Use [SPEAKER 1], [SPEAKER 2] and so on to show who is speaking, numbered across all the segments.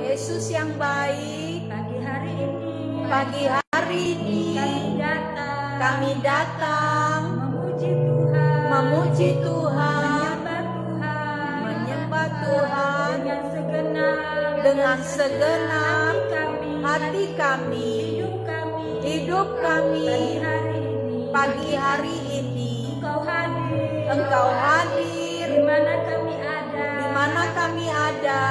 [SPEAKER 1] Yesus yang baik,
[SPEAKER 2] pagi hari ini
[SPEAKER 1] kami datang
[SPEAKER 2] memuji Tuhan,
[SPEAKER 1] menyembah Tuhan
[SPEAKER 2] dengan segenap
[SPEAKER 1] hati kami,
[SPEAKER 2] hidup kami.
[SPEAKER 1] pagi hari ini
[SPEAKER 2] Engkau hadir
[SPEAKER 1] di mana kami ada,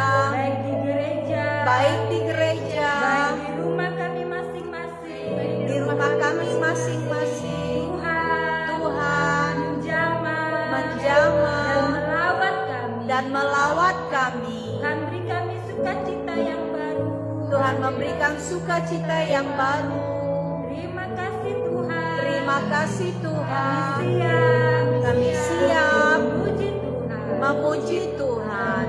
[SPEAKER 1] baik di gereja, di rumah kami masing-masing. Tuhan menjamah dan melawat kami. Tuhan memberikan sukacita yang baru. Terima kasih Tuhan. Kami siap memuji Tuhan.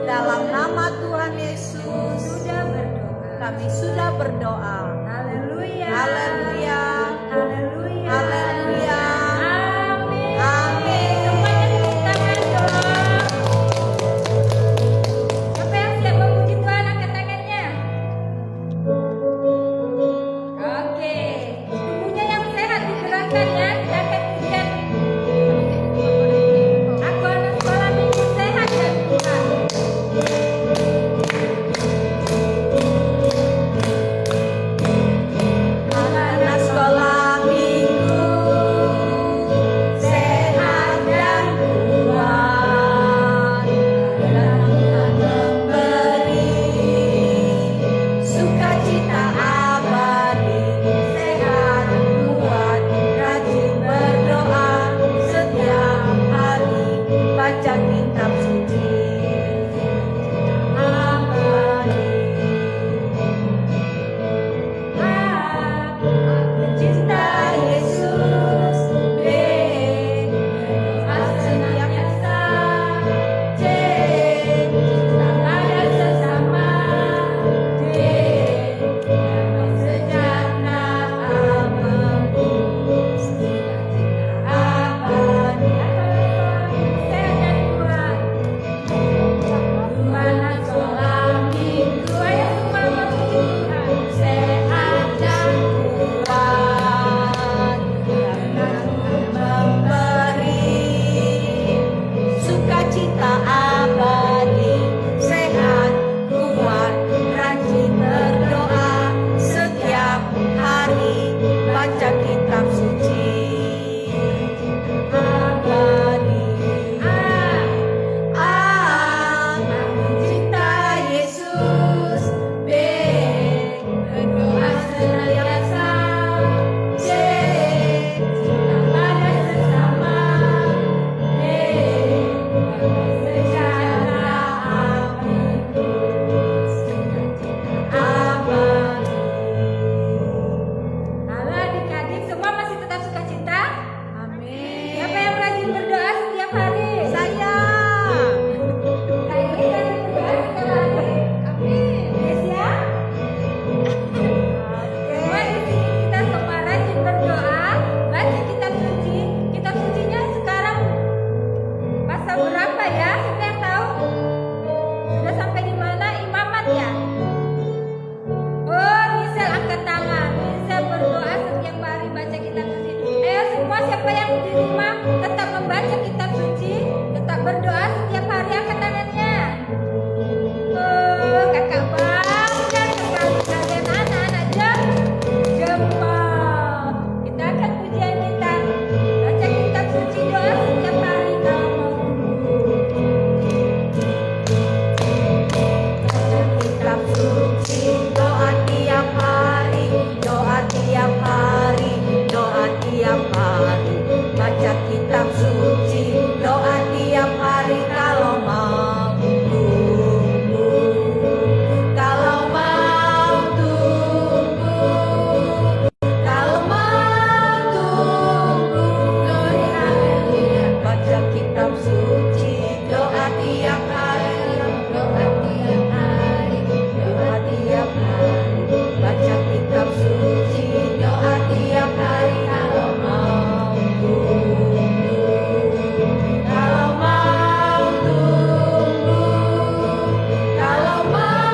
[SPEAKER 1] Dalam nama Tuhan Yesus kami sudah berdoa.
[SPEAKER 2] Haleluya.
[SPEAKER 1] Haleluya.
[SPEAKER 2] Haleluya.
[SPEAKER 1] Haleluya.
[SPEAKER 2] Amin.
[SPEAKER 1] Amin.
[SPEAKER 2] Semuanya tepuk tangan dong. Siapa yang siap memuji Tuhan, angkat tangannya. Oke, tubuhnya yang sehat digerakkan ya. Kita akan ujian. Aku anak sekolah minggu sehat ya Tuhan.
[SPEAKER 1] Anak sekolah minggu sehat dan kuat, dan Tuhan memberi sukacita abadi. Sehat, kuat, rajin berdoa setiap hari, baca kitab suci abadi. Cinta Yesus, senantiasa, pada sesama, segenap menembus abadi.
[SPEAKER 2] Sehat dan kuat.
[SPEAKER 1] Anak sekolah minggu
[SPEAKER 2] Ayo semua memuji Tuhan.
[SPEAKER 1] sehat dan kuat, karena Tuhan memberi sukacita abadi. Sehat, kuat, rajin berdoa setiap hari, baca kitab suci abadi. Cinta Yesus, berdoa senantiasa, pada sesama, secara abadi.
[SPEAKER 2] Halo adik-adik, semua masih tetap sukacita?
[SPEAKER 1] Amin.
[SPEAKER 2] Siapa yang rajin berdoa setiap hari?
[SPEAKER 1] Saya.
[SPEAKER 2] Kayaknya rajin berdoa setiap hari. Amin. Yes ya? Semua di sini kita semua rajin berdoa, baca kitab suci. Kitab sucinya sekarang pasal berapa ya? Siapa yang tahu? Sudah sampai di mana? Imamat ya? Oh, Misal angkat tangan. Misal berdoa setiap hari baca kitab suci. Ayo semua siapa yang di rumah tetap membaca kitab suci, tetap berdoa setiap hari, angkat tangannya. Oh, kakak bangga sekali kalian anak-anak jempol. Kita akan pujian kita. Baca kitab suci, doa setiap hari kalau mau.
[SPEAKER 1] Kitab suci, doa tiap hari, doa tiap hari, doa tiap hari. Baca kitab suci, doa tiap hari kalau mau tumbuh. Kalau mau tumbuh, kalau mau tumbuh. Baca kitab suci, doa tiap hari, doa tiap hari, doa tiap hari. Baca kitab suci, doa tiap hari kalau mau tumbuh. Kalau mau tumbuh, kalau mau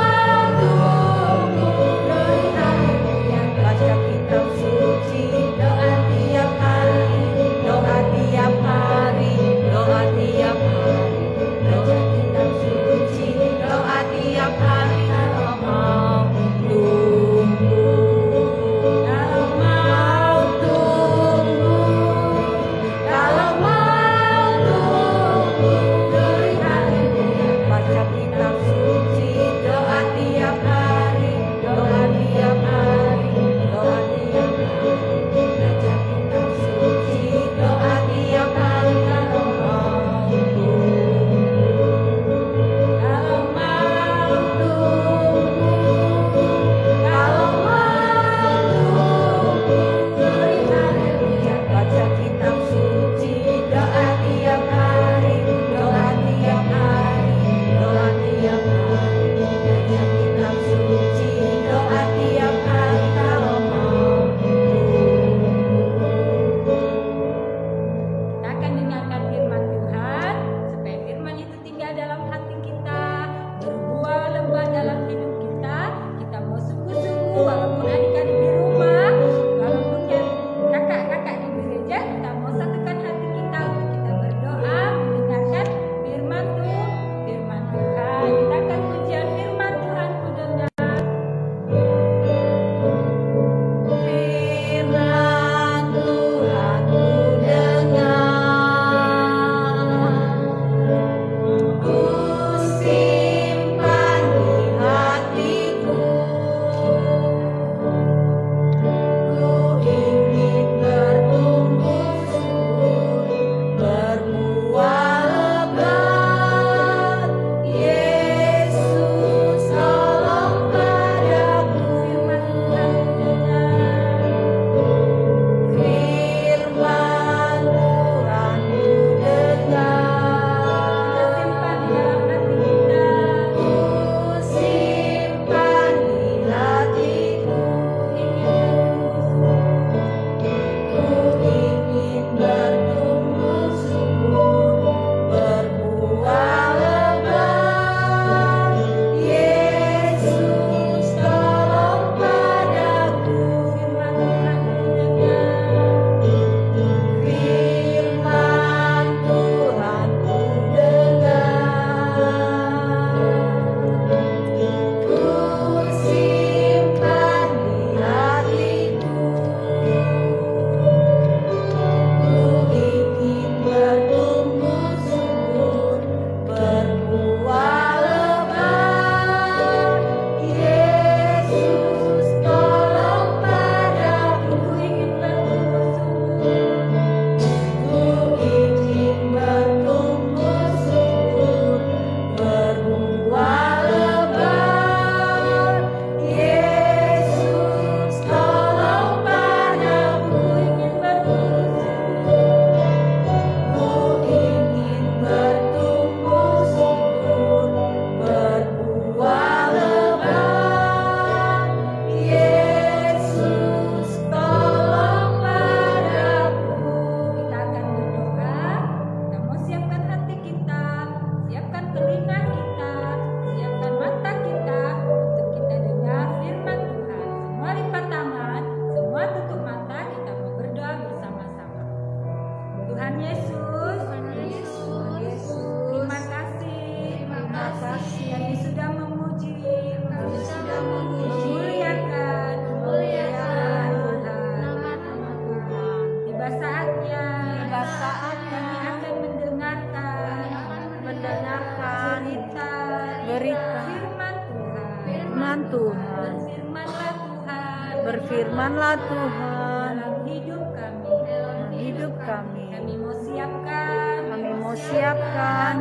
[SPEAKER 1] Tuhan.
[SPEAKER 2] Berfirmanlah Tuhan.
[SPEAKER 1] Berfirmanlah Tuhan.
[SPEAKER 2] Dalam hidup kami.
[SPEAKER 1] Dalam hidup kami.
[SPEAKER 2] Kami mau siapkan.
[SPEAKER 1] Kami mau siapkan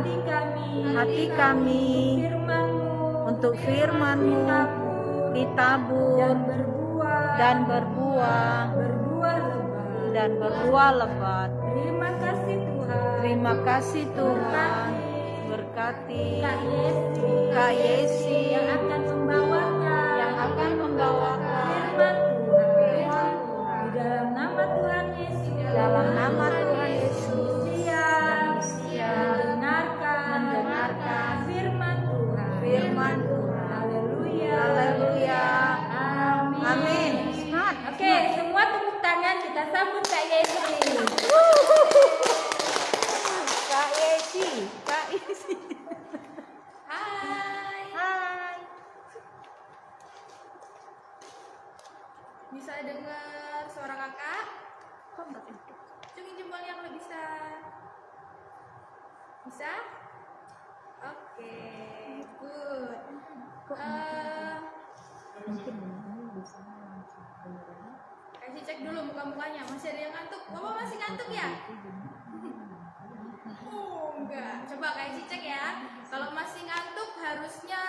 [SPEAKER 1] hati kami untuk firman-Mu ditabur dan berbuah lebat. Terima kasih Tuhan. Berkati Kak Yesi yang akan membawakan firman Tuhan di dalam nama Tuhan Yesus. Siap mendengarkan firman Tuhan. Haleluya. Amin. Oke, semua tepuk tangan, kita sambut Kak Yesi. Kak Yesi. Hai.
[SPEAKER 3] Bisa dengar suara kakak? Cungin jempol yang lebih besar. Bisa? Oke, good. Kasih cek dulu muka-mukanya. Masih ada yang ngantuk? Bapak masih ngantuk ya? Enggak. Coba kasih cek ya. Kalau masih ngantuk harusnya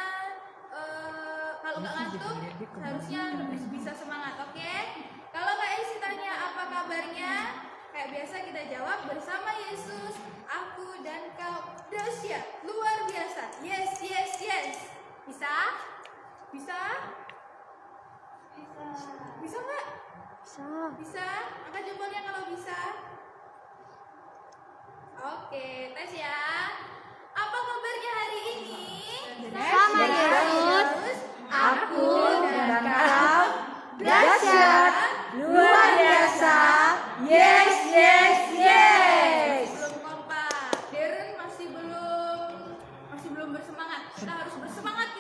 [SPEAKER 3] kalau nggak ngantuk harusnya lebih bisa semangat, oke? Kalau Kak Esi tanya apa kabarnya, kayak biasa kita jawab bersama Yesus, aku dan kau dahsyat, luar biasa. Yes. Bisa? Bisa nggak? Bisa? Angkat jempolnya kalau bisa. Oke, tes ya. Apa kabarnya hari ini?
[SPEAKER 1] Sama Yesus, aku dan kau dahsyat, luar biasa. Yes.
[SPEAKER 3] Belum kompak. Darren masih belum bersemangat. Kita harus bersemangat.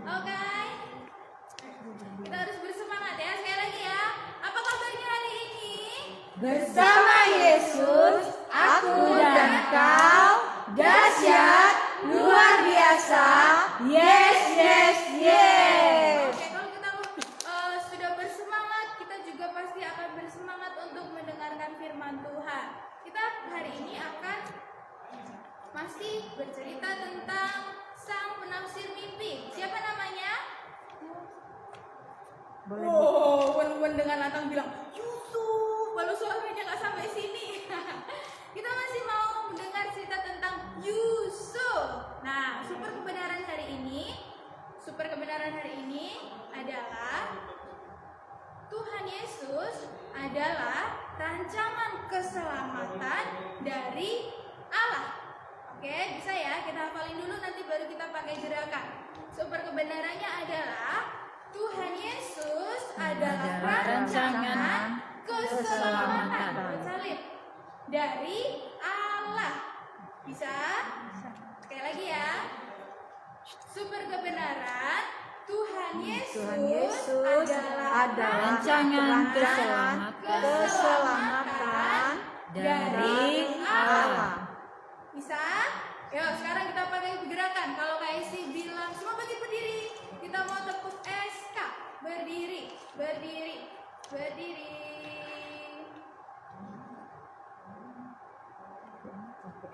[SPEAKER 3] Oke. Kita harus bersemangat ya. Sekali lagi ya. Apa kabarnya hari ini?
[SPEAKER 1] Bersama Yesus, aku dan kau dahsyat, luar biasa. Yes.
[SPEAKER 3] Oke, kalau kita sudah bersemangat, kita juga pasti akan bersemangat untuk mendengarkan firman Tuhan. Kita hari ini akan masih bercerita tentang sang penafsir mimpi. Siapa namanya? Wen dengan lantang bilang Yusuf, walau suaranya nggak sampai sini. Kita masih mau mendengar cerita tentang Yusuf. Nah, super kebenaran hari ini adalah Tuhan Yesus adalah rancangan keselamatan dari Allah. Oke, bisa ya? Kita hafalin dulu, nanti baru kita pakai gerakan. Super kebenarannya adalah Tuhan Yesus adalah rancangan keselamatan salib dari Allah. Bisa? Sekali lagi ya. Super kebenaran Tuhan Yesus adalah
[SPEAKER 1] rancangan keselamatan dari Allah.
[SPEAKER 3] Bisa? Yuk, sekarang kita pakai gerakan. Kalau Kak Esi bilang semua berdiri, kita mau tepuk SK. Berdiri.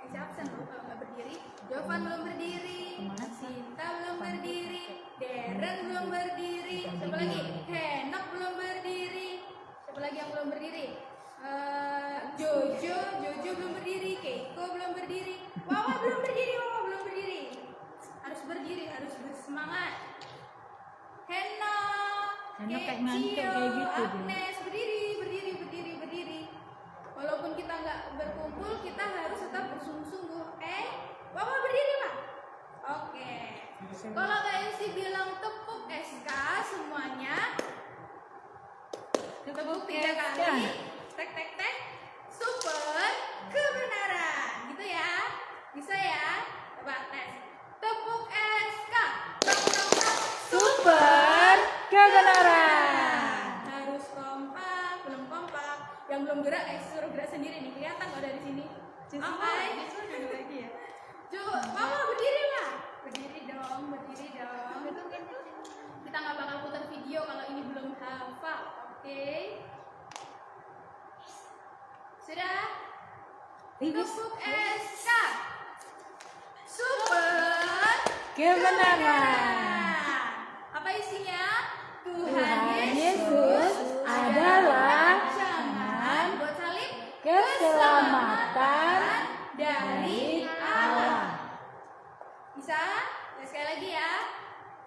[SPEAKER 3] Esi absen loh kalau nggak berdiri. Jovan belum berdiri, Sinta belum berdiri, Darren belum berdiri. Siapa lagi? Henok belum berdiri. Siapa lagi yang belum berdiri? Jojo belum berdiri, Keiko belum berdiri, Wawa belum berdiri. Harus berdiri, harus bersemangat. Henok kayak ngantuk kayak gitu. Agnes, berdiri. Walaupun kita nggak berkumpul, kita harus tetap bersungguh-sungguh. Wawa berdiri Pak. Oke. Kalau Kak Esi bilang tepuk SK semuanya, tepuk 3 kali. Tek. Super kebenaran. Gitu ya. Bisa ya? Coba tes. Tepuk SK.
[SPEAKER 1] Super kebenaran.
[SPEAKER 3] Harus kompak, belum kompak. Yang belum gerak, suruh gerak sendiri nih. Kelihatan nggak dari sini? Oke. Lagi ya. Coba, Mama berdiri lah. Berdiri dong. Tepuk SK. Super
[SPEAKER 2] Kebenaran.
[SPEAKER 3] Apa isinya?
[SPEAKER 2] Tuhan Yesus adalah
[SPEAKER 3] rancangan buat salib
[SPEAKER 2] keselamatan
[SPEAKER 3] dari Allah. Bisa? Ya, sekali lagi ya.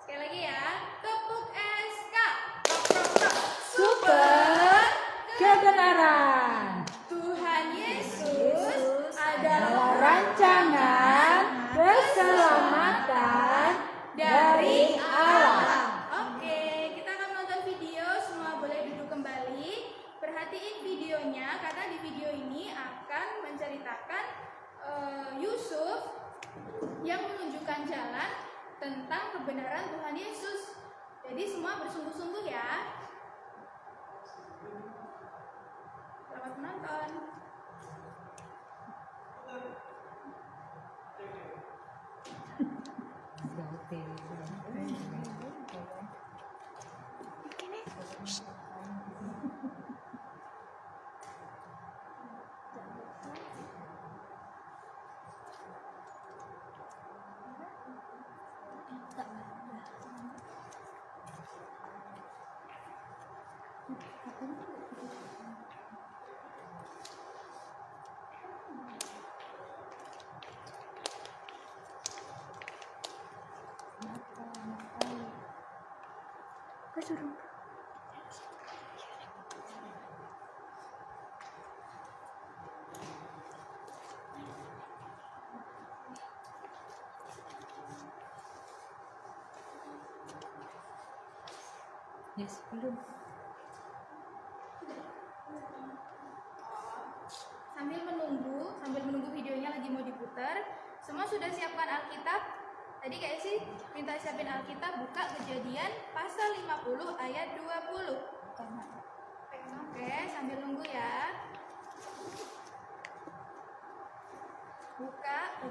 [SPEAKER 3] Sekali lagi ya. Tepuk SK. Rock, rock, rock.
[SPEAKER 2] super kebenaran.
[SPEAKER 3] Tuhan Yesus adalah
[SPEAKER 2] Rancangan keselamatan dari Allah.
[SPEAKER 3] Oke, kita akan menonton video. Semua boleh duduk kembali. Perhatiin videonya karena di video ini akan menceritakan Yusuf yang menunjukkan jalan tentang kebenaran Tuhan Yesus. Jadi semua bersungguh-sungguh ya. Selamat menonton.
[SPEAKER 2] Yes, belum.
[SPEAKER 3] Sambil menunggu videonya lagi mau diputar, semua sudah siapkan Alkitab. Tadi kayak sih minta siapin Alkitab, buka Kejadian pasal 50 ayat 20. Oke, sambil nunggu ya. Buka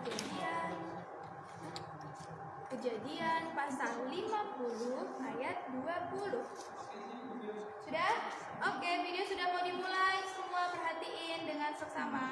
[SPEAKER 3] Kejadian pasal 50 ayat 20. Sudah? Oke, video sudah mau dimulai. Semua perhatiin dengan seksama.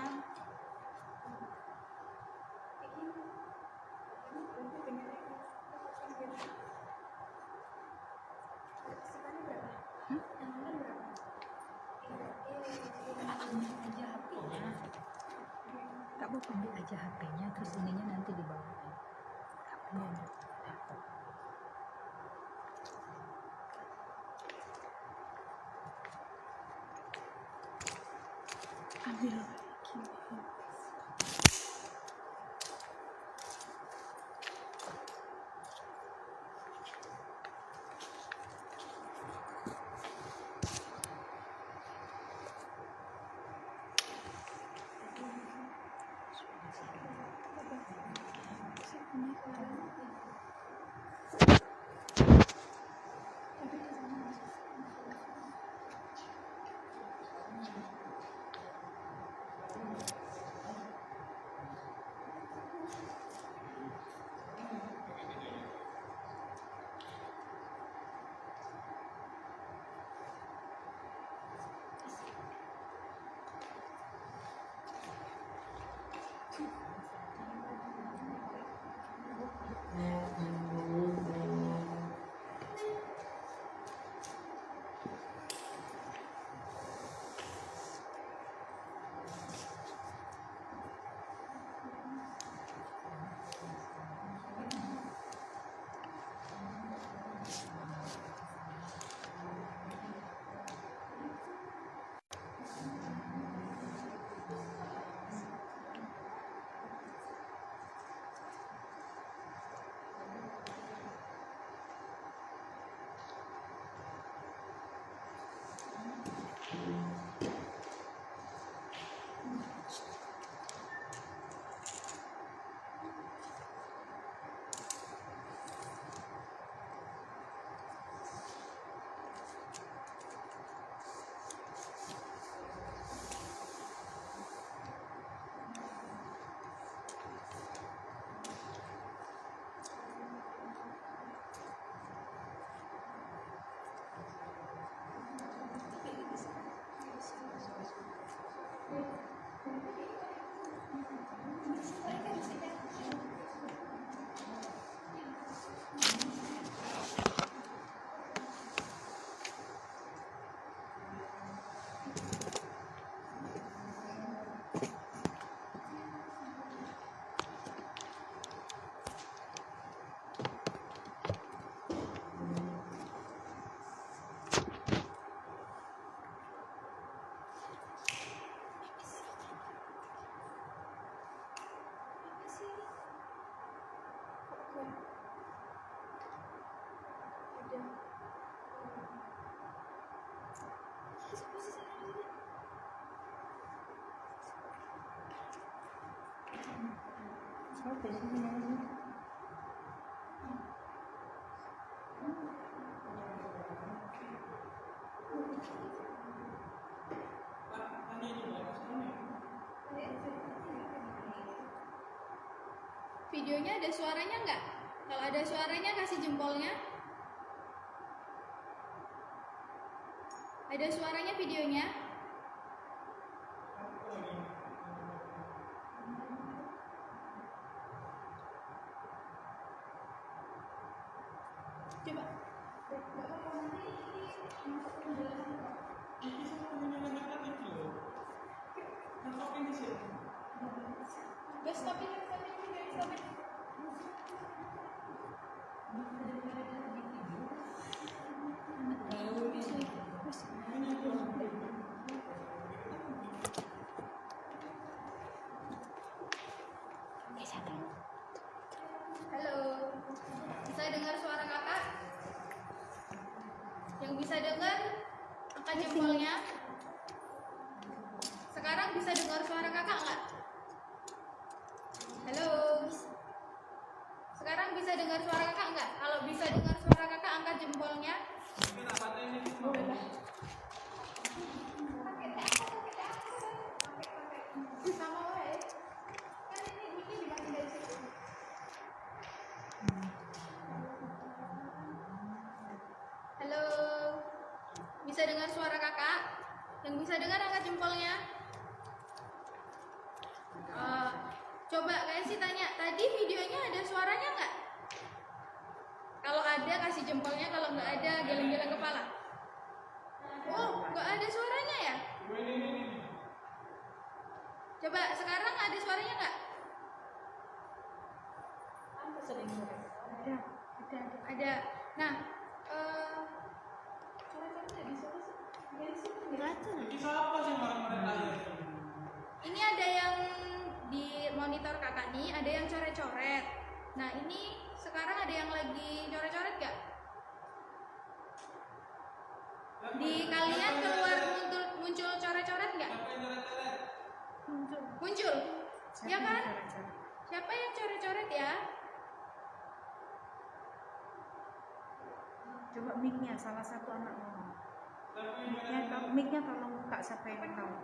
[SPEAKER 2] Kak mau ambil aja HP-nya, terus ininya nanti dibawa. Ambil lagi.
[SPEAKER 3] Videonya ada suaranya nggak? Kalau ada suaranya kasih jempolnya. Ada suaranya videonya? Coba. Udah stopin. Halo, bisa dengar suara kakak? Yang bisa dengar, angkat jempolnya. Sekarang bisa dengar suara kakak nggak? Halo, sekarang bisa dengar suara kakak nggak? Kalau bisa dengar suara kakak, angkat jempolnya. Sama wae. Kan ini bunyi dimatiin dari situ. Halo, bisa dengar suara kakak? Yang bisa dengar angkat jempolnya. Coba kayak sih tanya, tadi videonya ada suaranya nggak? Kalau ada kasih jempolnya, kalau nggak ada geleng-geleng kepala. Oh, nggak ada suaranya ya? Coba sekarang ada suaranya nggak? Ada. Nah, ini ada yang di monitor kakak nih, ada yang coret-coret. Nah, ini sekarang ada yang lagi coret-coret nggak? Di kalian keluar muncul coret-coret nggak? Muncul. Ya kan? Siapa yang coret-coret ya?
[SPEAKER 2] Coba mic-nya, salah satu anak ngomong. Mic-nya tolong buka, siapa yang tahu.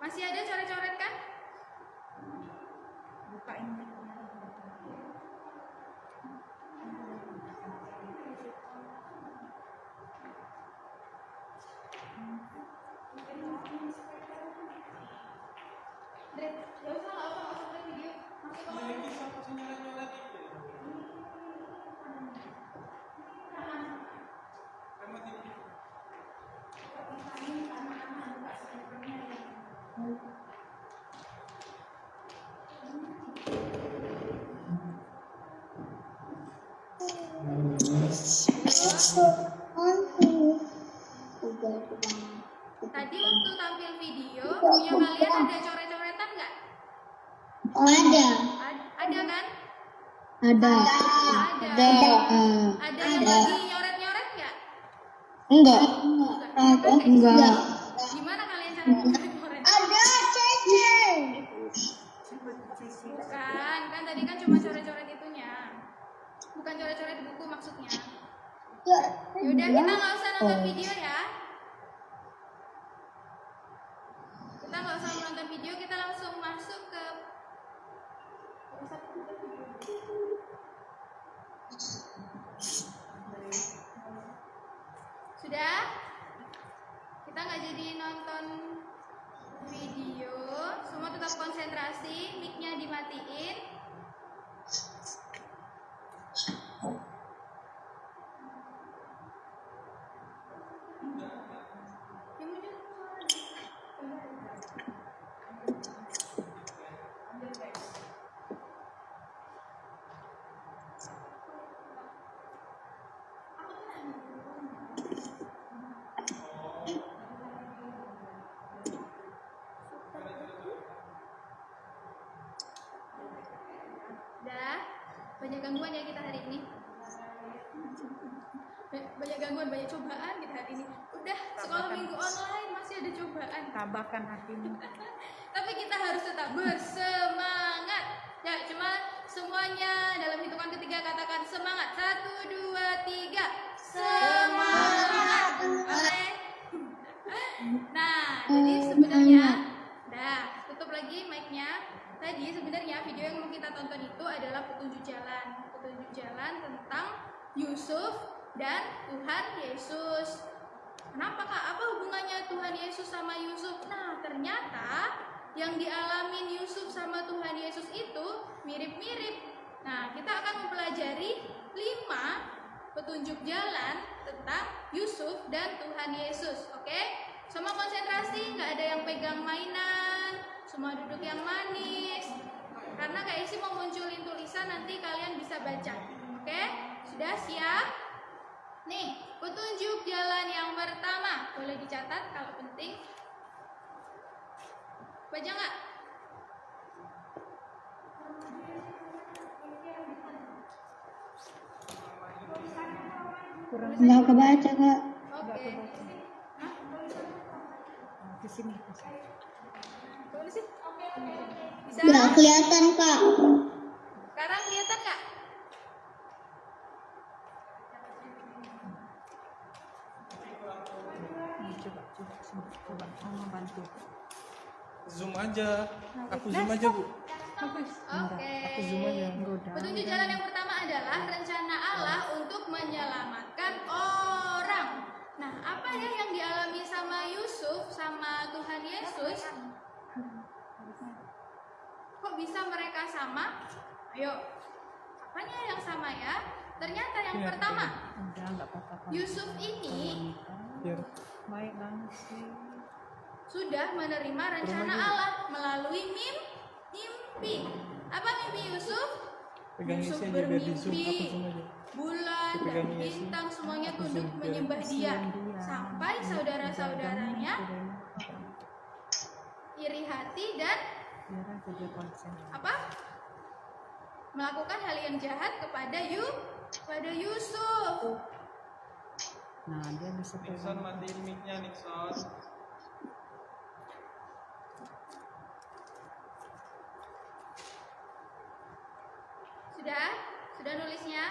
[SPEAKER 3] Masih ada coret-coret kan?
[SPEAKER 2] Bukain mic-nya.
[SPEAKER 3] Tadi waktu tampil video, punya kalian ada coret-coretan nggak?
[SPEAKER 4] Ada.
[SPEAKER 3] Ada kan?
[SPEAKER 4] Ada.
[SPEAKER 3] Ada yang lagi nyoret-nyoret nggak?
[SPEAKER 4] Enggak. Enggak.
[SPEAKER 3] Gimana kalian cara nyoret-nyoret?
[SPEAKER 4] Ada Cece.
[SPEAKER 3] Bukan, kan tadi kan cuma coret-coret itunya. Bukan coret-coret buku maksudnya. Yaudah, kita nggak usah nonton video ya. Kita nggak usah nonton video, kita langsung masuk ke sudah. Kita nggak jadi nonton video, semua tetap konsentrasi, mic-nya dimatiin. Banyak gangguan ya kita hari ini. Banyak gangguan, banyak cobaan kita hari ini. Udah sekolah minggu online masih ada cobaan.
[SPEAKER 2] Tabahkan hatimu.
[SPEAKER 3] Tapi kita harus tetap bersemangat. Ya, cuma semuanya dalam hitungan ketiga katakan semangat. 1, 2, 3. Semangat. Oke. Nah, jadi sebenarnya tutup lagi mic-nya. Tadi sebenarnya video yang mau kita tonton itu adalah petunjuk jalan tentang Yusuf dan Tuhan Yesus. Kenapa Kak? Apa hubungannya Tuhan Yesus sama Yusuf? Nah, ternyata yang dialamin Yusuf sama Tuhan Yesus itu mirip-mirip. Nah, kita akan mempelajari 5 petunjuk jalan tentang Yusuf dan Tuhan Yesus. Oke? Semua konsentrasi, nggak ada yang pegang mainan, semua duduk yang manis. Karena Kak Isi mau munculin tulisan, nanti kalian bisa baca. Oke? Sudah siap? Nih, petunjuk jalan yang pertama. Boleh dicatat kalau penting. Baca nggak?
[SPEAKER 4] Nggak kebaca Kak.
[SPEAKER 3] Oke. Hah?
[SPEAKER 2] Di sini.
[SPEAKER 3] Tulisin. Bisa?
[SPEAKER 4] Nggak kelihatan Kak.
[SPEAKER 3] Sekarang kelihatan nggak?
[SPEAKER 2] Coba sama bantu.
[SPEAKER 5] Zoom aja. Aku zoom aja, Bu.
[SPEAKER 3] Oke.
[SPEAKER 5] Aku zoom aja.
[SPEAKER 3] Petunjuk jalan yang pertama adalah rencana Allah untuk menyelamatkan orang. Nah, apa ya yang dialami sama Yusuf sama Tuhan Yesus? Kok bisa mereka sama? Ayo, apanya yang sama ya? Ternyata yang pertama,
[SPEAKER 2] Enggak apa-apa.
[SPEAKER 3] Yusuf ini
[SPEAKER 5] Biar
[SPEAKER 2] Baik banget sih.
[SPEAKER 3] sudah menerima rencana Allah melalui mimpi. Apa mimpi Yusuf?
[SPEAKER 5] pegang
[SPEAKER 3] Yusuf
[SPEAKER 5] isi aja biar di zoom.
[SPEAKER 3] bermimpi.
[SPEAKER 5] Aku zoom aja.
[SPEAKER 3] Bulan dan
[SPEAKER 5] Pegang isi.
[SPEAKER 3] bintang semuanya
[SPEAKER 5] Aku
[SPEAKER 3] tunduk
[SPEAKER 5] zoom biar
[SPEAKER 3] menyembah dia.
[SPEAKER 2] dia.
[SPEAKER 3] Sampai saudara-saudaranya iri hati dan
[SPEAKER 2] Biar aja dia konsen.
[SPEAKER 3] apa? Melakukan hal yang jahat kepada Yusuf.
[SPEAKER 2] Nah, dia bisa
[SPEAKER 5] Nixon matiin mic-nya, Nixon.
[SPEAKER 3] Sudah nulisnya?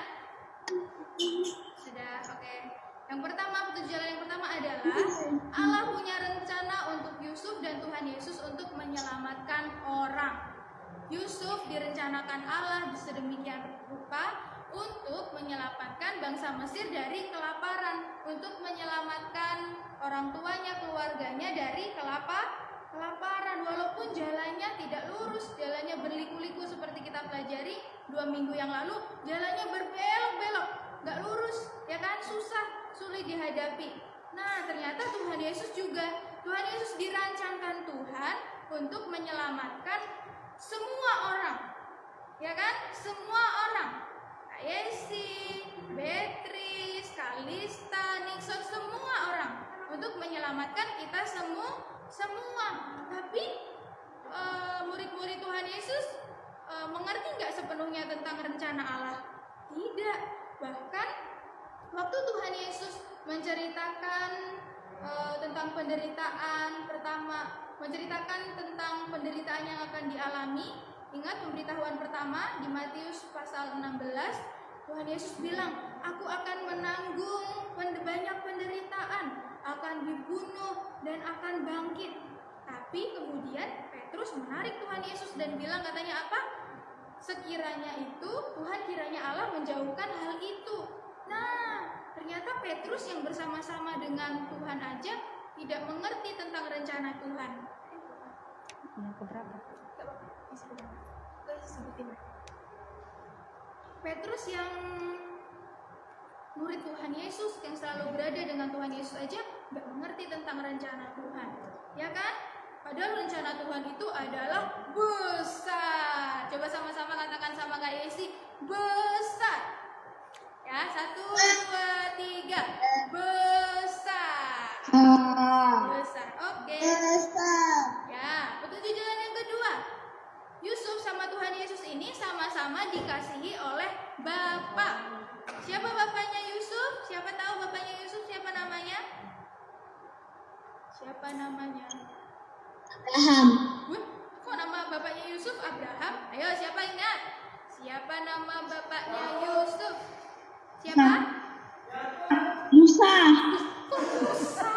[SPEAKER 3] Sudah, oke. Yang pertama, petunjuk jalan yang pertama adalah Allah punya rencana untuk Yusuf dan Tuhan Yesus untuk menyelamatkan orang. Yusuf direncanakan Allah sedemikian rupa untuk menyelamatkan bangsa Mesir dari kelaparan, untuk menyelamatkan orang tuanya, keluarganya dari kelaparan. Walaupun jalannya tidak lurus, jalannya berliku-liku seperti kita pelajari 2 minggu yang lalu, jalannya berbelok-belok, nggak lurus, ya kan, susah, sulit dihadapi. Nah, ternyata Tuhan Yesus juga, Tuhan Yesus dirancangkan Tuhan untuk menyelamatkan semua orang, ya kan, semua orang. Kak Yesi, Beatrice, Kalista, Nixon, semua orang untuk menyelamatkan kita semua. Tapi murid-murid Tuhan Yesus mengerti nggak sepenuhnya tentang rencana Allah? Tidak. Bahkan waktu Tuhan Yesus menceritakan tentang penderitaan pertama, menceritakan tentang penderitaan yang akan dialami. Ingat pemberitahuan pertama di Matius pasal 16, Tuhan Yesus bilang, aku akan menanggung banyak penderitaan, akan dibunuh dan akan bangkit. Tapi kemudian Petrus menarik Tuhan Yesus dan bilang, katanya apa? Sekiranya itu, Tuhan kiranya Allah menjauhkan hal itu. Nah, ternyata Petrus yang bersama-sama dengan Tuhan aja tidak mengerti tentang rencana Tuhan.
[SPEAKER 2] Yang keberapa?
[SPEAKER 3] Petrus yang murid Tuhan Yesus, yang selalu berada dengan Tuhan Yesus aja nggak mengerti tentang rencana Tuhan, ya kan? Padahal rencana Tuhan itu adalah besar. Coba sama-sama katakan sama Kak Yesi, besar. Ya, 1, 2, 3, besar. Besar, oke. Ya, petunjuk jalan yang kedua. Yusuf sama Tuhan Yesus ini sama-sama dikasihi oleh Bapa. Siapa bapaknya Yusuf? Siapa tahu bapaknya Yusuf? Siapa namanya? Siapa namanya?
[SPEAKER 4] Abraham.
[SPEAKER 3] Wah, kok nama bapaknya Yusuf Abraham? Ayo, siapa ingat? Siapa nama bapaknya Yusuf? Siapa?
[SPEAKER 4] Musa.
[SPEAKER 3] Kok Musa?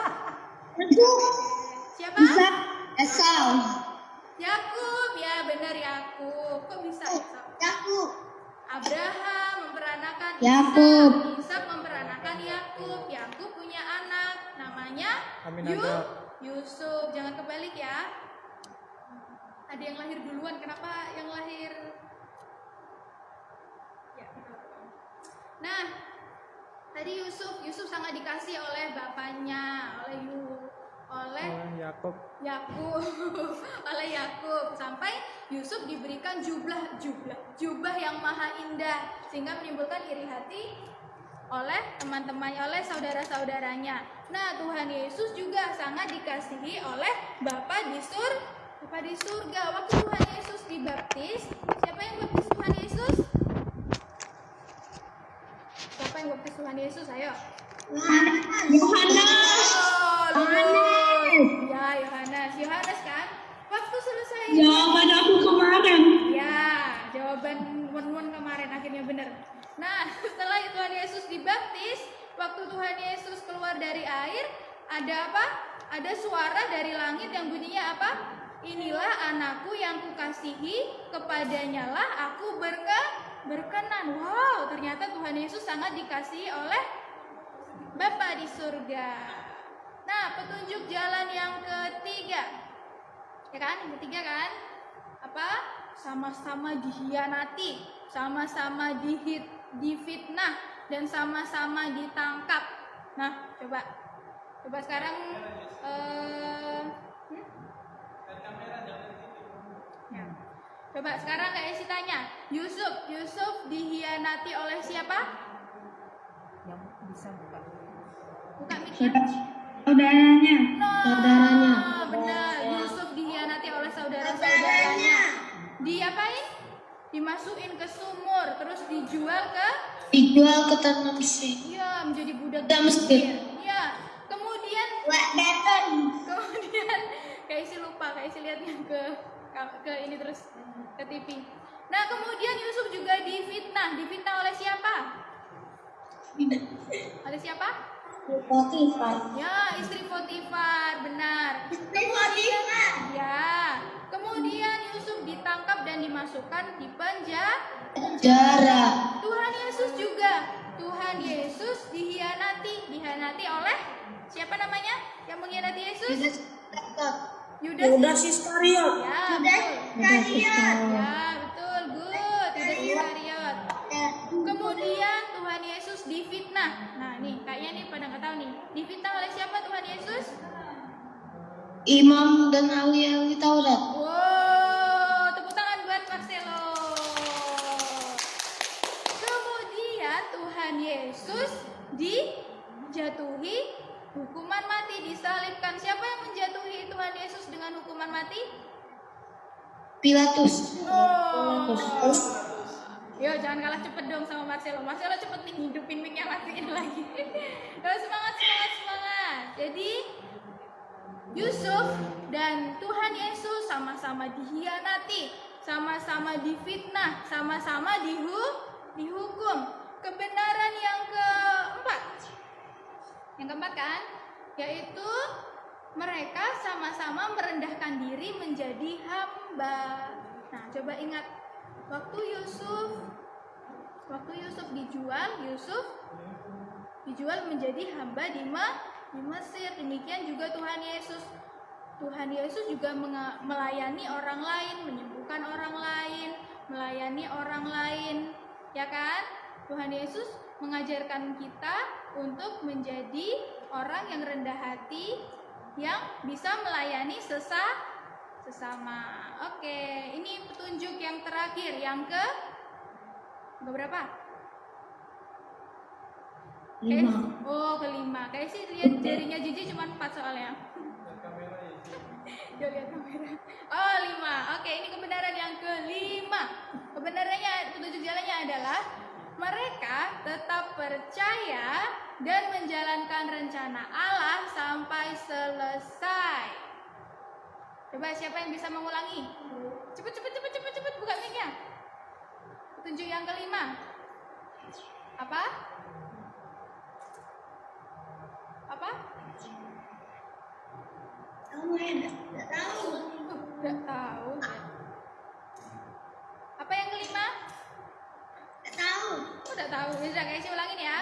[SPEAKER 3] Siapa?
[SPEAKER 4] Musa. Esau.
[SPEAKER 3] Yakub, ya benar Yakub. Kok bisa Yakub?
[SPEAKER 4] Yakub.
[SPEAKER 3] Abraham memperanakan
[SPEAKER 4] Yakub.
[SPEAKER 3] Ishak memperanakan Yakub. Yakub punya anak namanya
[SPEAKER 5] Aminadab.
[SPEAKER 3] Yusuf. Jangan kebalik ya. Ada yang lahir duluan, kenapa yang lahir? Ya, betul. Nah, tadi Yusuf sangat dikasih oleh bapaknya, oleh
[SPEAKER 5] Yakub.
[SPEAKER 3] oleh Yakub, sampai Yusuf diberikan jubah yang maha indah, sehingga menimbulkan iri hati oleh teman-temannya, oleh saudara-saudaranya. Nah, Tuhan Yesus juga sangat dikasihi oleh Bapa di surga. Waktu Tuhan Yesus dibaptis, siapa yang baptis Tuhan Yesus? Siapa yang baptis Tuhan Yesus? Ayo.
[SPEAKER 4] Yohanes.
[SPEAKER 3] Oh, lulus. Ya, Yohanes kan? Waktu selesai.
[SPEAKER 4] Jawaban aku kemarin.
[SPEAKER 3] Ya, jawaban Mun kemarin akhirnya benar. Nah, setelah Tuhan Yesus dibaptis, waktu Tuhan Yesus keluar dari air, ada apa? Ada suara dari langit yang bunyinya apa? Inilah anakku yang kukasihi, kepadanya lah aku berkenan. Wow, ternyata Tuhan Yesus sangat dikasihi oleh Bapa di surga. Nah, petunjuk jalan yang ketiga. Ya kan? Yang ketiga kan? Apa? Sama-sama dihianati, sama-sama difitnah, dan sama-sama ditangkap. Nah, coba sekarang ya. Coba sekarang Kak Esi tanya, Yusuf dihianati oleh siapa?
[SPEAKER 2] Yang bisa buka.
[SPEAKER 3] Buka mic-nya.
[SPEAKER 4] Saudaranya.
[SPEAKER 3] Nah, benar. Yusuf dihianati oleh saudara-saudaranya. Diapain? Dimasukin ke sumur, terus dijual ke
[SPEAKER 4] Tanah Mesir.
[SPEAKER 3] iya, menjadi budak
[SPEAKER 4] Budak Mesir.
[SPEAKER 3] Iya. Kemudian Kak Isi lupa, Kak Isi lihatnya ke ini terus ke TV. Nah, kemudian Yusuf juga difitnah oleh siapa? Oleh siapa?
[SPEAKER 4] Potifar.
[SPEAKER 3] Ya, istri Potifar, benar. Ya. Kemudian Yusuf ditangkap dan dimasukkan di
[SPEAKER 4] Penjara.
[SPEAKER 3] Tuhan Yesus dihianati oleh siapa namanya? Yang mengkhianati Yesus?
[SPEAKER 4] Yudas Iskariot.
[SPEAKER 3] Ya, betul. Ya, betul. Good. Yudas Iskariot. Kemudian Tuhan Yesus difitnah. Nah, nih kayaknya nih pada nggak tahu nih. Difitnah oleh siapa Tuhan Yesus?
[SPEAKER 4] Imam dan ahli Taurat.
[SPEAKER 3] Wow, tepuk tangan buat Marcelo. Kemudian Tuhan Yesus dijatuhi hukuman mati, disalibkan. Siapa yang menjatuhi Tuhan Yesus dengan hukuman mati?
[SPEAKER 4] Pilatus.
[SPEAKER 3] Yo, jangan kalah cepet dong sama Marcelo. Marcelo cepet nih hidupin mic-nya, matiin lagi. Semangat. Jadi Yusuf dan Tuhan Yesus sama-sama dihianati, sama-sama difitnah, sama-sama dihukum. Kebenaran yang keempat kan, yaitu mereka sama-sama merendahkan diri menjadi hamba. Nah, coba ingat waktu Yusuf dijual menjadi hamba di Mesir. Demikian juga Tuhan Yesus juga melayani orang lain, menyembuhkan orang lain, melayani orang lain, ya kan? Tuhan Yesus mengajarkan kita untuk menjadi orang yang rendah hati, yang bisa melayani sesama. Oke, ini petunjuk yang terakhir, yang berapa?
[SPEAKER 4] 5.
[SPEAKER 3] Kelima. Kayak sih lihat jarinya Jiji cuma 4 soalnya. Dia lihat kamera. 5. Oke, ini kebenaran yang kelima. Kebenarannya, petunjuk jalannya adalah mereka tetap percaya dan menjalankan rencana Allah sampai selesai. Coba siapa yang bisa mengulangi? Cepet buka mic-nya. Petunjuk yang kelima. Apa? Apa?
[SPEAKER 4] Nggak tahu.
[SPEAKER 3] Nggak tahu. Apa yang kelima?
[SPEAKER 4] Nggak tahu.
[SPEAKER 3] Udah tahu. Bisa guys, ulangin ya.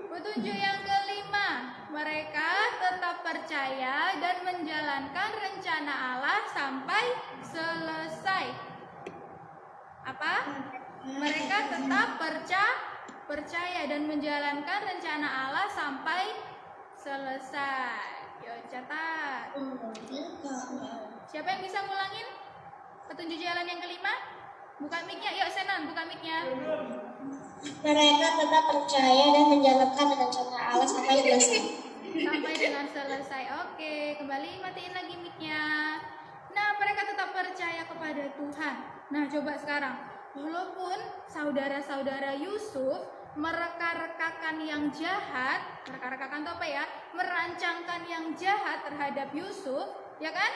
[SPEAKER 3] Petunjuk yang kelima, mereka tetap percaya dan menjalankan rencana Allah sampai selesai. Apa? Mereka tetap percaya dan menjalankan rencana Allah sampai selesai. Yuk catat. Siapa yang bisa ngulangin petunjuk jalan yang kelima? Buka mic-nya. Yuk Senan, buka mic-nya.
[SPEAKER 4] Mereka tetap percaya dan menjalankan rencana Allah sampai selesai.
[SPEAKER 3] Sampai dengan selesai. Oke, kembali matiin lagi mic-nya. Nah, mereka tetap percaya kepada Tuhan. Nah, coba sekarang. Walaupun saudara-saudara Yusuf mereka-rekakan yang jahat, mereka-rekakan itu apa ya? Merancangkan yang jahat terhadap Yusuf, ya kan?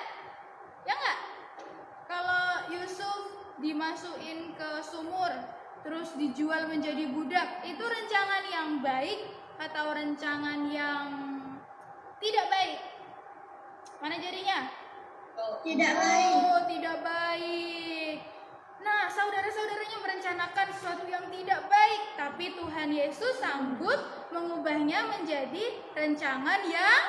[SPEAKER 3] Ya enggak? Kalau Yusuf dimasukin ke sumur, terus dijual menjadi budak, itu rencangan yang baik atau rencangan yang tidak baik? Mana jadinya?
[SPEAKER 4] Tidak baik.
[SPEAKER 3] Oh, tidak baik. Nah, saudara-saudaranya merencanakan sesuatu yang tidak baik, tapi Tuhan Yesus sanggup mengubahnya menjadi rencangan yang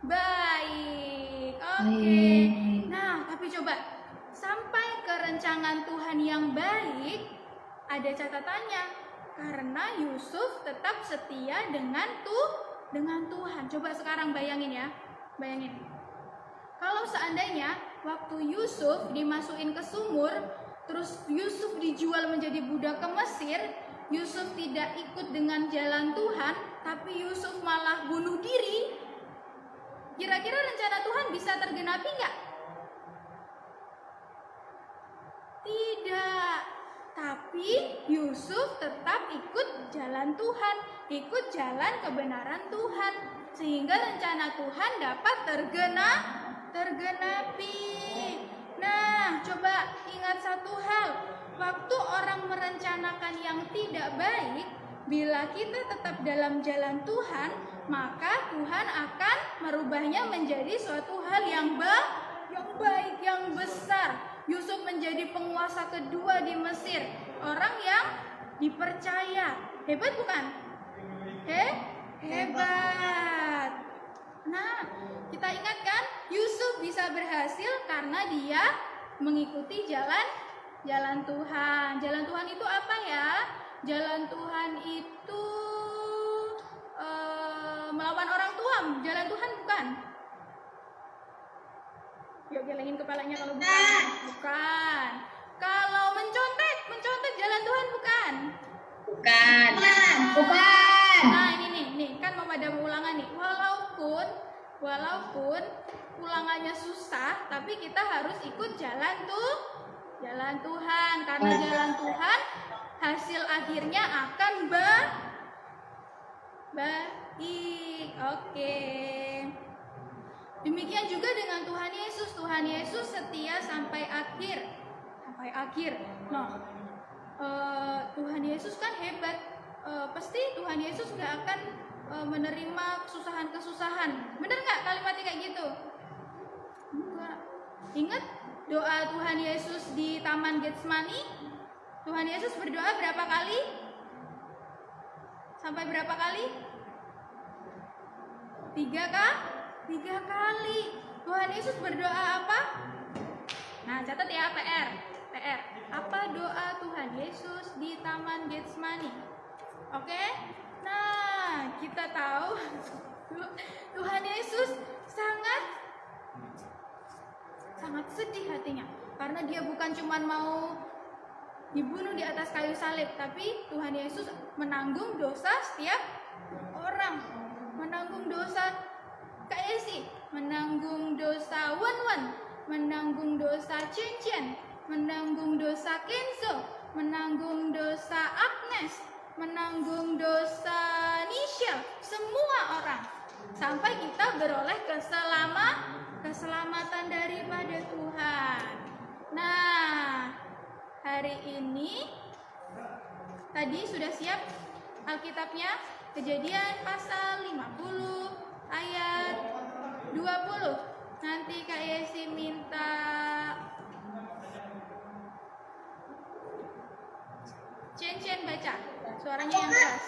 [SPEAKER 3] baik. Oke. Nah, tapi coba sampai ke rencangan Tuhan yang baik, ada catatannya. Karena Yusuf tetap setia dengan Tuhan. Coba sekarang bayangin ya. Bayangin. Kalau seandainya waktu Yusuf dimasukin ke sumur, terus Yusuf dijual menjadi budak ke Mesir, Yusuf tidak ikut dengan jalan Tuhan, tapi Yusuf malah bunuh diri. Kira-kira rencana Tuhan bisa tergenapi nggak? Tidak. Tapi Yusuf tetap ikut jalan Tuhan, ikut jalan kebenaran Tuhan, sehingga rencana Tuhan dapat tergenapi. Nah, coba ingat satu hal. Waktu orang merencanakan yang tidak baik, bila kita tetap dalam jalan Tuhan, maka Tuhan akan merubahnya menjadi suatu hal yang baik, yang besar. Yusuf menjadi penguasa kedua di Mesir, orang yang dipercaya. Hebat bukan? Hebat. Nah, kita ingatkan Yusuf bisa berhasil karena dia mengikuti jalan Tuhan. Jalan Tuhan itu apa ya? Jalan Tuhan itu melawan orang tua. Jalan Tuhan bukan? Yuk gelengin kepalanya kalau bukan. Bukan. Kalau mencontek jalan Tuhan bukan?
[SPEAKER 4] Bukan.
[SPEAKER 3] Nah, ini kan mau pada ulangan nih. Walaupun ulangannya susah, tapi kita harus ikut jalan Tuhan, karena jalan Tuhan hasil akhirnya akan baik. Oke. Demikian juga dengan Tuhan Yesus. Tuhan Yesus setia sampai akhir. Nah, Tuhan Yesus kan hebat. Pasti Tuhan Yesus gak akan menerima kesusahan-kesusahan. Bener nggak kalimatnya kayak gitu? Enggak. Ingat doa Tuhan Yesus di Taman Getsemani? Tuhan Yesus berdoa berapa kali? Sampai berapa kali? 3 kali. Tuhan Yesus berdoa apa? Nah, catat ya, PR. Apa doa Tuhan Yesus di Taman Getsemani? Oke? Nah, kita tahu Tuhan Yesus sangat sedih hatinya, karena dia bukan cuma mau dibunuh di atas kayu salib, tapi Tuhan Yesus menanggung dosa setiap orang, menanggung dosa Kak Esi, menanggung dosa Wan, menanggung dosa Cincin, menanggung dosa Kenzo, menanggung dosa Agnes, menanggung dosa Nishel, semua orang sampai kita beroleh keselamatan daripada Tuhan. Nah, hari ini tadi sudah siap Alkitabnya? Kejadian pasal 50 ayat 20. Nanti Kak Yesi minta Cen baca, suaranya yang keras.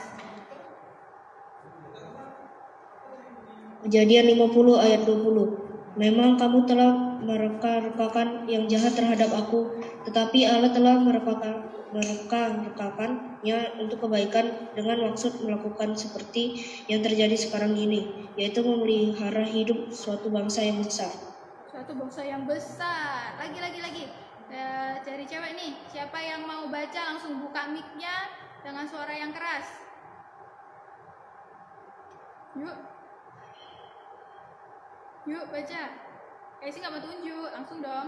[SPEAKER 4] Kejadian 50 ayat 20. Memang kamu telah mereka-rekakan yang jahat terhadap aku, tetapi Allah telah mereka-rekakannya untuk kebaikan dengan maksud melakukan seperti yang terjadi sekarang ini, yaitu memelihara hidup suatu bangsa yang besar.
[SPEAKER 3] Suatu bangsa yang besar. Lagi. Cari cewek nih. Siapa yang mau baca langsung buka mic-nya dengan suara yang keras. Yuk baca. Sih nggak mau tunjuk, langsung dong.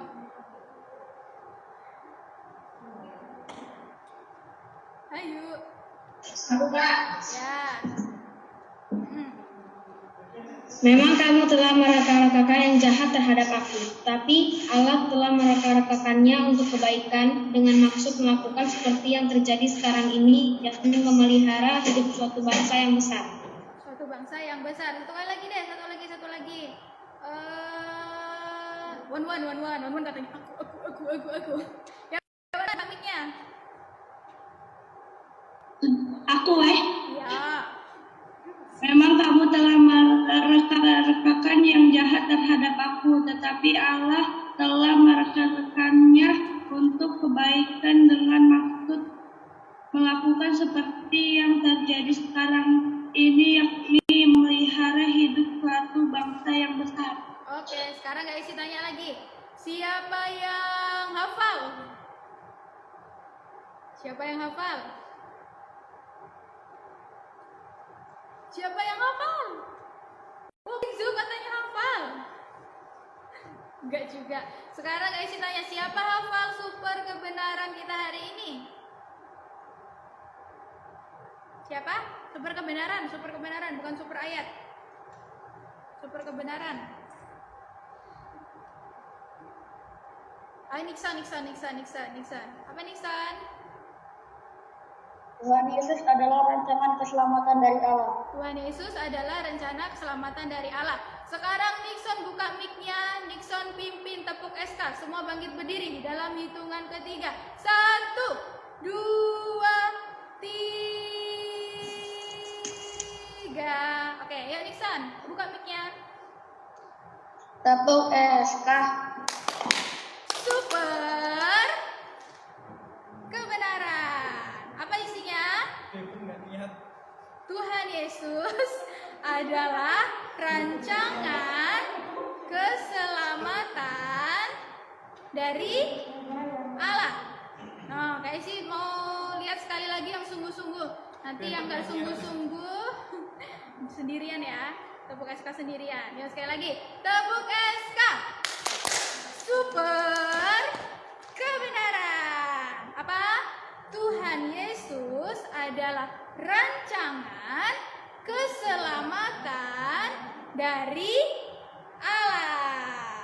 [SPEAKER 3] Ayo.
[SPEAKER 4] Aku Kak.
[SPEAKER 3] Ya.
[SPEAKER 4] Memang kamu telah mereka-rekakan yang jahat terhadap aku, tapi Allah telah mereka-rekakannya untuk kebaikan dengan maksud melakukan seperti yang terjadi sekarang ini, yakni memelihara hidup suatu bangsa yang besar.
[SPEAKER 3] Suatu bangsa yang besar. Satu lagi deh, satu lagi. One katanya aku. Ya, mana mic-nya?
[SPEAKER 4] Aku
[SPEAKER 3] Ya.
[SPEAKER 4] Memang kamu telah mereka-rekakan yang jahat terhadap aku, tetapi Allah telah mereka-rekakannya untuk kebaikan dengan maksud melakukan seperti yang terjadi sekarang ini, yakni memelihara hidup suatu bangsa yang besar.
[SPEAKER 3] Oke, sekarang Kak Isi tanya lagi. Siapa yang hafal? Siapa yang hafal? Oh, Zu katanya hafal. Enggak juga. Sekarang Kak Isi tanya, siapa hafal super kebenaran kita hari ini? Siapa? Super kebenaran, bukan super ayat. Super kebenaran. Nixon. Apa Nixon?
[SPEAKER 4] Tuhan Yesus adalah rancangan keselamatan dari Allah.
[SPEAKER 3] Tuhan Yesus adalah rencana keselamatan dari Allah. Sekarang Nixon buka mic-nya, Nixon pimpin tepuk SK. Semua bangkit berdiri di dalam hitungan ketiga. 1, 2, 3. Oke, yuk Nixon, buka mic-nya.
[SPEAKER 4] Tepuk SK.
[SPEAKER 3] Super kebenaran. Apa isinya? Tuhan Yesus adalah rancangan keselamatan dari Allah. Nah, Kak Isi mau lihat sekali lagi yang sungguh-sungguh. Nanti yang nggak sungguh-sungguh sendirian ya. Tepuk SK sendirian. Yuk sekali lagi. Tepuk SK. Super kebenaran. Apa? Tuhan Yesus adalah rancangan keselamatan dari Allah.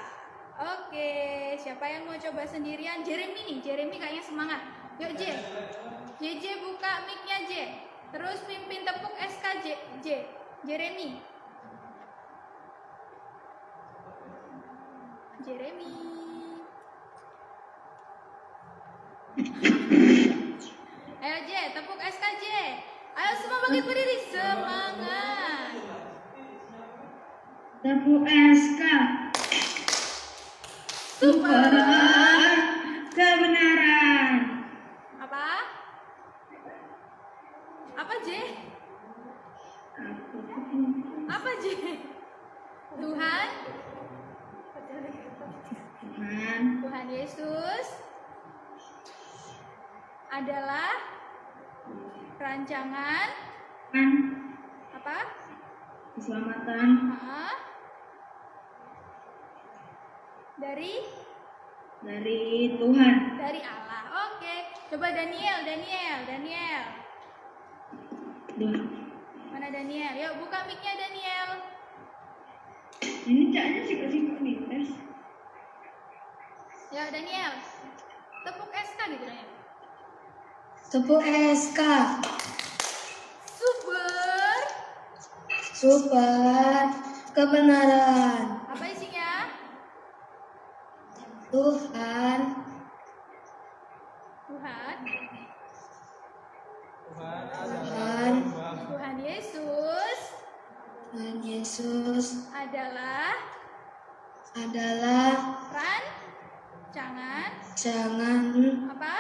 [SPEAKER 3] Oke, siapa yang mau coba sendirian? Jeremy kayaknya semangat. Yuk JJ buka mic-nya J. Terus pimpin tepuk SK Jeremy. Ayo J, tepuk SK J. Ayo semua bangkit berdiri, semangat.
[SPEAKER 4] Tepuk SK. Super kebenaran.
[SPEAKER 3] Apa J? Tuhan Yesus adalah rancangan apa?
[SPEAKER 4] Keselamatan
[SPEAKER 3] dari
[SPEAKER 4] Tuhan.
[SPEAKER 3] Dari Allah. Oke, coba Daniel.
[SPEAKER 4] Duh.
[SPEAKER 3] Mana Daniel? Yuk buka mic-nya Daniel.
[SPEAKER 2] Ini caknya sikut-sikut nih, tes.
[SPEAKER 3] Ya Daniel, tepuk SK gitu Daniel.
[SPEAKER 4] Tepuk SK. Super kebenaran.
[SPEAKER 3] Apa isinya?
[SPEAKER 4] Tuhan
[SPEAKER 3] Tuhan
[SPEAKER 4] Tuhan
[SPEAKER 3] Tuhan Yesus
[SPEAKER 4] Tuhan Yesus
[SPEAKER 3] adalah rancangan
[SPEAKER 4] jangan
[SPEAKER 3] apa?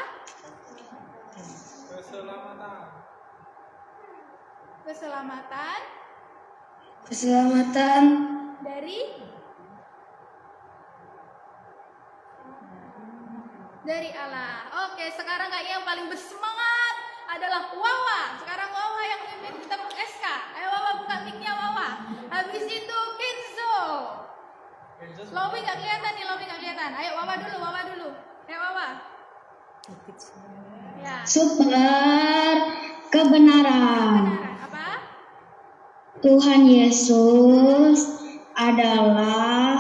[SPEAKER 4] keselamatan
[SPEAKER 3] dari Allah. Oke, sekarang kayaknya yang paling bersemangat adalah Wawa. Sekarang Wawa yang mimpin tepuk SK. Ayo Wawa buka mic-nya Wawa. Habis itu Kenzo. Lowi nggak kelihatan nih, Lowi nggak kelihatan. Ayo Wawa dulu. Ayo Wawa. Ya.
[SPEAKER 4] super kebenaran.
[SPEAKER 3] Benaran. Apa?
[SPEAKER 4] Tuhan Yesus adalah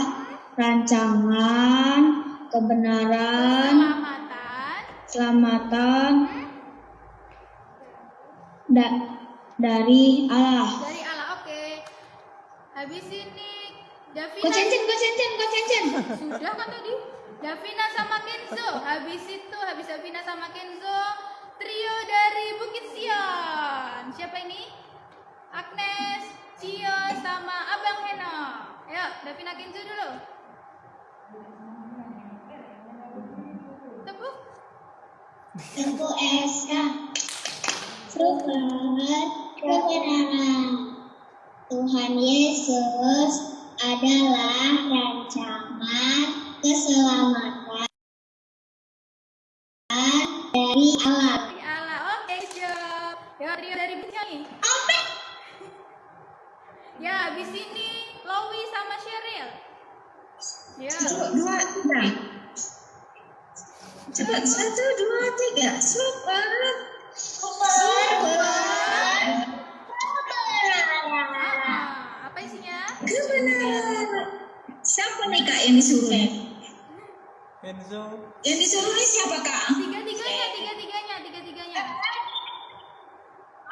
[SPEAKER 4] rancangan kebenaran, keselamatan dari Allah.
[SPEAKER 3] Dari Allah, oke. Habis ini Davina.
[SPEAKER 4] Kok cincin.
[SPEAKER 3] Sudah kan tadi? Davina sama Kenzo. Habis Davina sama Kenzo, trio dari Bukit Sion. Siapa ini? Agnes, Cio sama Abang Heno. Ayo, Davina Kenzo dulu. Tepuk.
[SPEAKER 4] Tepuk SK. Super kebenaran. Tuhan Yesus adalah rancangan keselamatan dari Allah.
[SPEAKER 3] Dari Allah, oke, job. Ya, trio dari Bukit Sion nih. Ya, habis ini Lowi sama Sheryl. Ya.
[SPEAKER 4] 1, 2, 3. Cepat 1, 2, 3. Super.
[SPEAKER 3] Apa isinya?
[SPEAKER 4] Kebenaran. Siapa nih Kak yang disuruh?
[SPEAKER 5] Enzo.
[SPEAKER 4] Yang disuruh ini siapa Kak?
[SPEAKER 3] Tiga-tiganya.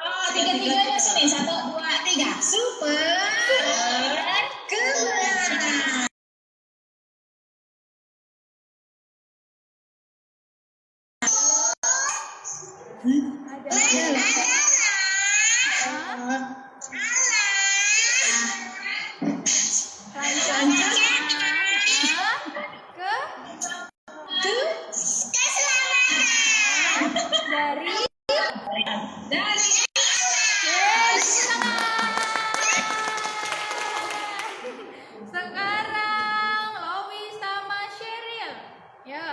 [SPEAKER 4] Oh, tiga-tiganya sini. 1, 2, 3. Super kebenaran.
[SPEAKER 3] Sekarang Lowi sama Sheryl. Ya.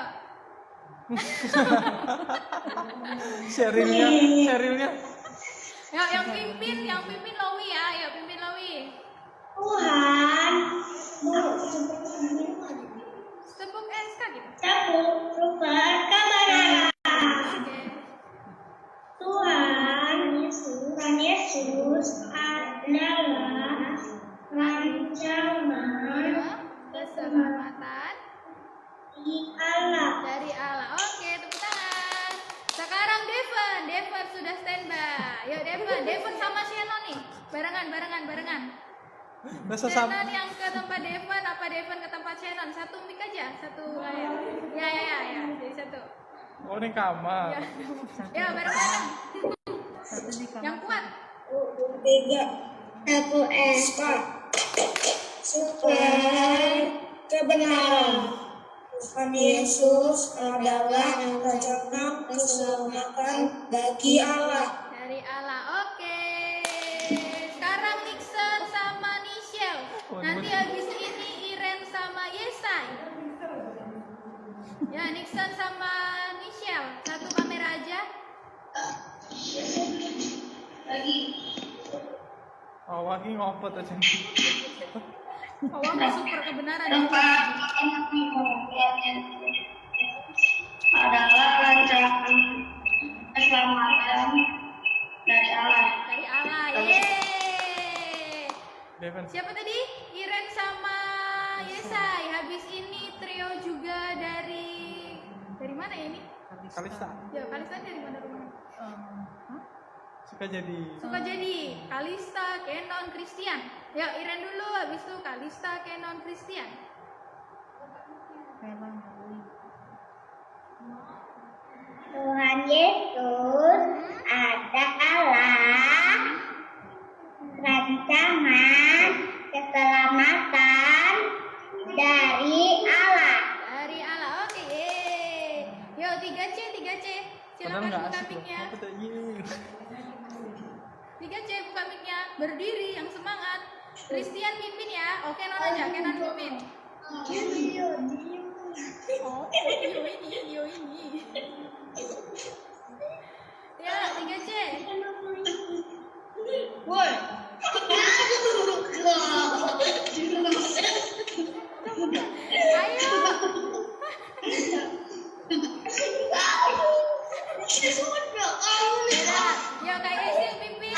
[SPEAKER 5] Sherilnya.
[SPEAKER 3] Ya, yang pimpin Lowi ya. Ya, pimpin Lowi.
[SPEAKER 4] Tuhan
[SPEAKER 3] Tepuk SK gitu.
[SPEAKER 4] super kebenaran.
[SPEAKER 3] Oke.
[SPEAKER 4] Tuhan Yesus adalah rancangan
[SPEAKER 3] Keselamatan
[SPEAKER 4] di Allah.
[SPEAKER 3] dari Allah. Oke, tepuk tangan. Sekarang Devon sudah standby. Yuk Devon sama Shannon nih. Barengan.
[SPEAKER 5] Masa sama.
[SPEAKER 3] Shannon yang ke tempat Devon, apa Devon ke tempat Shannon? Satu mic aja, satu layar. Ya, jadi satu.
[SPEAKER 5] Oh, ini kamar.
[SPEAKER 3] Ya, bareng-bareng. Yang kuat.
[SPEAKER 4] 3. Tepuk SK. Super kebenaran. Tuhan Yesus adalah rancangan keselamatan bagi Allah.
[SPEAKER 3] Dari Allah. Oke. Sekarang Nixon sama Nichelle. Nanti habis ini Iren sama Yesai. Ya, Nixon sama Nichelle. Satu kamera aja.
[SPEAKER 5] Awak ini ngopot aja.
[SPEAKER 3] Awak super kebenaran.
[SPEAKER 4] Adalah rancangan keselamatan dari Allah.
[SPEAKER 3] Dari Allah. Yeay.
[SPEAKER 5] Devon.
[SPEAKER 3] Siapa tadi? Iren sama Yesai. Habis ini trio juga dari mana ya ini?
[SPEAKER 5] Kalista.
[SPEAKER 3] Ya, Kalista dari mana rumahnya?
[SPEAKER 5] Suka jadi.
[SPEAKER 3] Kalista, Kenon, Christian. Ya, Iren dulu, habis itu Kalista, Kenon, Christian.
[SPEAKER 2] Tuhan Yesus ada Allah, rancangan keselamatan dari Allah.
[SPEAKER 3] Dari Allah. Oke, yeay. Yo, 3C.
[SPEAKER 5] Padahal
[SPEAKER 3] Silakan
[SPEAKER 5] nggak
[SPEAKER 3] buka
[SPEAKER 5] asik loh.
[SPEAKER 3] mic-nya.
[SPEAKER 5] Aku tuh ini.
[SPEAKER 3] 3C buka mic-nya. Berdiri yang semangat. Christian mimpin ya. Oke, Kenon aja, Kenon mimpin. Oh, Dio ini. Ya, 3C.
[SPEAKER 2] Woi.
[SPEAKER 3] Ayo. Ya, Kak Esi yang mimpin.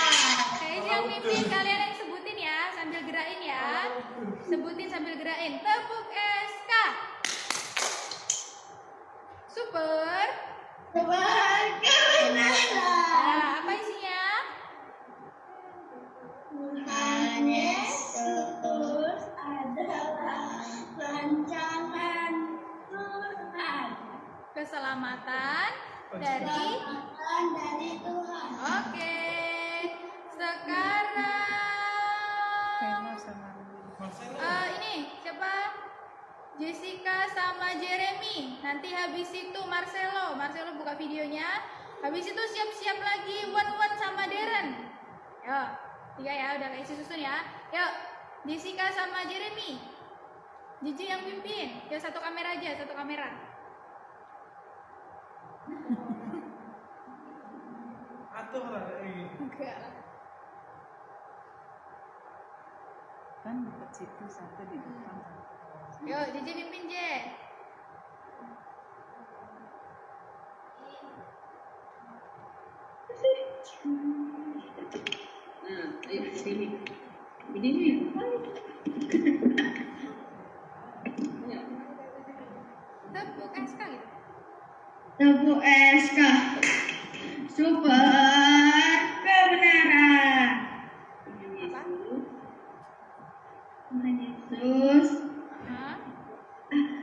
[SPEAKER 3] Kalian yang sebutin ya, sambil gerakin ya. Sebutin sambil gerakin. Tepuk SK. Super. Nah, apa isinya?
[SPEAKER 2] Tuhan Yesus adalah rancangan Tuhan.
[SPEAKER 3] Keselamatan dari
[SPEAKER 2] Tuhan.
[SPEAKER 3] Oke. Sekarang ini siapa? Jessica sama Jeremy. Nanti habis itu Marcelo buka videonya. Habis itu siap-siap lagi Wan sama Darren. Yo, 3 ya, udah kasih susun ya. Yuk, Jessica sama Jeremy. Jiji yang pimpin. Ya, satu kamera aja, satu kamera.
[SPEAKER 5] Atur lah ini.
[SPEAKER 3] Enggak lah.
[SPEAKER 6] Kan dekat situ satu di depan.
[SPEAKER 3] Yuk, Jiji pimpin, Je.
[SPEAKER 6] Nah, ayo sini. Ini nih.
[SPEAKER 3] Tepuk SK gitu.
[SPEAKER 2] Tepuk SK. Super kebenaran. Tuhan Yesus
[SPEAKER 3] Hah?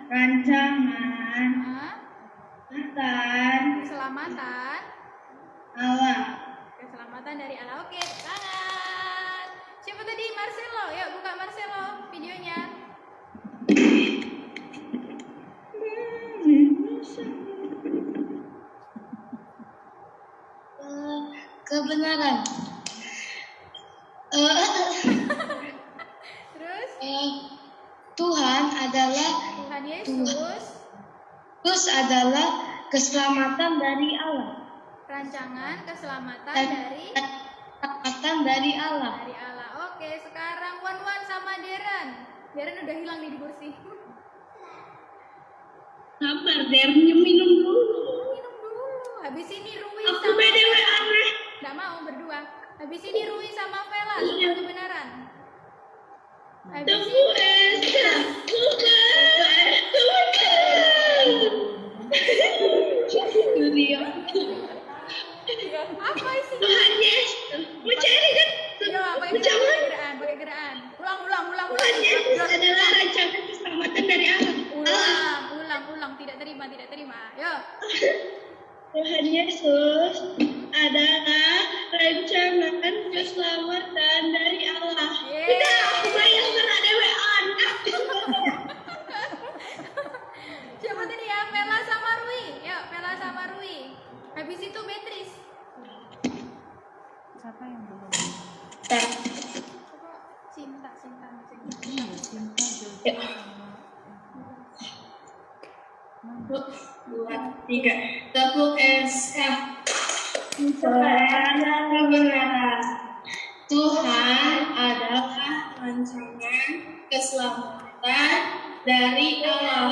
[SPEAKER 2] rancangan
[SPEAKER 3] Hah?
[SPEAKER 2] keselamatan
[SPEAKER 3] Keselamatan.
[SPEAKER 2] Allah.
[SPEAKER 3] Keselamatan dari Allah. Oke, tangan. Siapa tadi? Marcelo. Yuk, buka Marcelo videonya.
[SPEAKER 2] Kebenaran.
[SPEAKER 3] Terus
[SPEAKER 2] Tuhan adalah
[SPEAKER 3] Tuhan Yesus,
[SPEAKER 2] adalah keselamatan dari Allah.
[SPEAKER 3] rancangan keselamatan
[SPEAKER 2] Keselamatan dari Allah.
[SPEAKER 3] dari Allah. Oke, sekarang Wan sama Darren. Darren udah hilang nih di kursi.
[SPEAKER 2] Sabar, Dernya minum dulu.
[SPEAKER 3] Minum dulu. Habis ini Rui
[SPEAKER 2] Aku
[SPEAKER 3] sama
[SPEAKER 2] BDW aneh.
[SPEAKER 3] Nggak mau berdua. Habis ini Rui sama Vela super kebenaran. Habis
[SPEAKER 2] Tepuk SK.
[SPEAKER 3] apa isinya?
[SPEAKER 2] Tuhan Yesus. Mau cari kan?
[SPEAKER 3] Yo, pakai gerakan. Ulang.
[SPEAKER 2] Tuhan Yesus adalah rancangan keselamatan dari Allah.
[SPEAKER 3] Ulang. Tidak terima. Yo.
[SPEAKER 2] Tuhan Yesus adalah rancangan keselamatan dari Allah.
[SPEAKER 3] Yeay.
[SPEAKER 2] Udah, aku bayang berat dewean.
[SPEAKER 3] Siapa tadi ya? Vela sama Rui. Yuk, Vela sama Rui. Habis itu Beatrice.
[SPEAKER 6] Siapa yang belum?
[SPEAKER 3] Coba cinta.
[SPEAKER 6] Iya, cinta Jojo
[SPEAKER 2] Ya.
[SPEAKER 6] sama
[SPEAKER 2] 2, 3. Tepuk SK. Suara kebenaran. Tuhan adalah rancangan keselamatan dari Allah.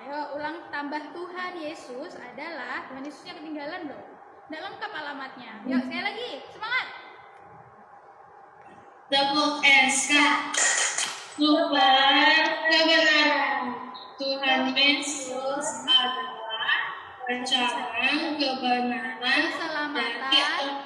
[SPEAKER 3] Ayo ulang, tambah Tuhan Yesus adalah Tuhan Yesusnya ketinggalan loh. Nggak lengkap alamatnya. Yuk sekali lagi, semangat.
[SPEAKER 2] Tepuk SK.
[SPEAKER 4] Super kebenaran. Tuhan Yesus adalah pencabang kebenaran dari